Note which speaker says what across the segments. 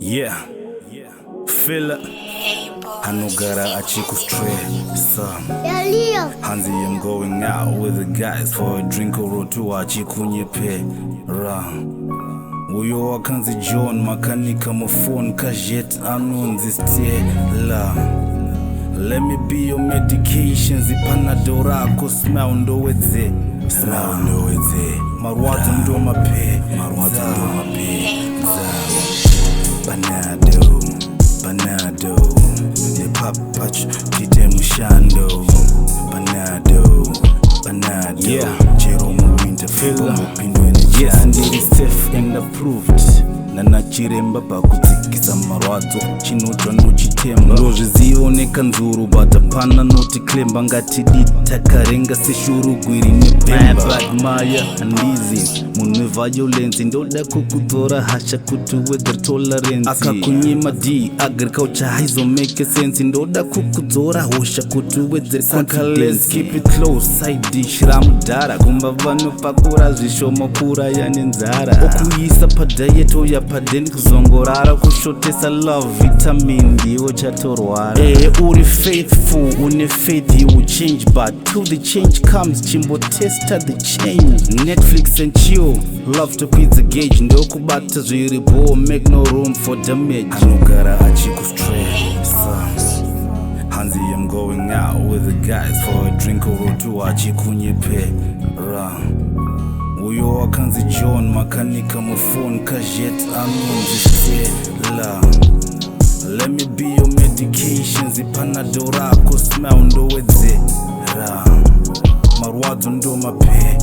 Speaker 1: Yeah, feel Anogara achiku stress. Hansi, I'm going out with the guys for a drink or two. Achiku nyepe ra. Uyo wakanzi John makanika mofone kajet anunzi stela. Let me be your medication. Zi Panado rako smell ndo wedze. Marwazo ndo mape. Panado, the papach, kite mushando. Panado, yeah. Jeromo winter filler. Yes, indeed it's safe and approved. Nana chiremba pakutsikisa marwadzo chinotwa nochitemba ndozvizioneka nzuru bata pana notiklemba ngatidita karenga seshurugwiri nepemba admire handizi munhu violence ndoda kukudzora hasha kuti weather tolerance akakunyima d agriculture haizomake sense ndoda kukudzora hosha kuti weather confidence keep it close side dish ramudhara kumba vanopakura zvishoma kuraya nenzara okuisa padiet oya padeni kuzongorara kushotesa love vitamin ndiwo chatorwara uri faithful une faith you will change but till the change comes chimbo testa the change Netflix and chill love to pizza gauge ndokubata zviripo make no room for damage anogara achiku stress Hansi, I'm going out with the guys for a drink or two achikunyepe ra Uyo wakanzi John makanika mofone kajet anunzi stela. Let me be your medication. Zi Panado rako smell ndo wedze ra. Marwazo ndo mape.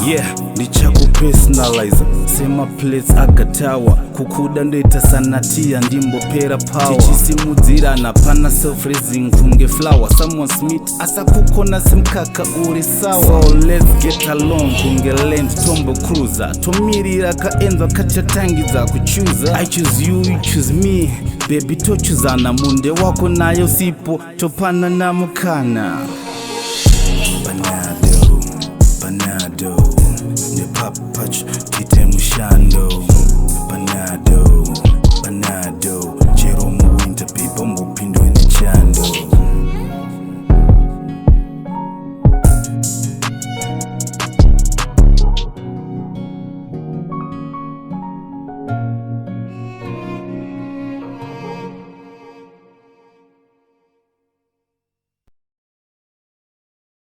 Speaker 1: Yeah, ndichaku personalizer. Sema place akatawa. Kukuda ndoita sanatia ndimbo pera power. Tichisimudzira na pana self-raising kunge flower. Someone smith asa kukona simkaka uri sawa. So let's get along kunge land tombo cruiser. Tomirira kaenza kachatangiza kuchuza. I choose you, you choose me. Baby tochuzana munde wako nayo sipo. Topana na mukana Panado, the papach, kite mushando.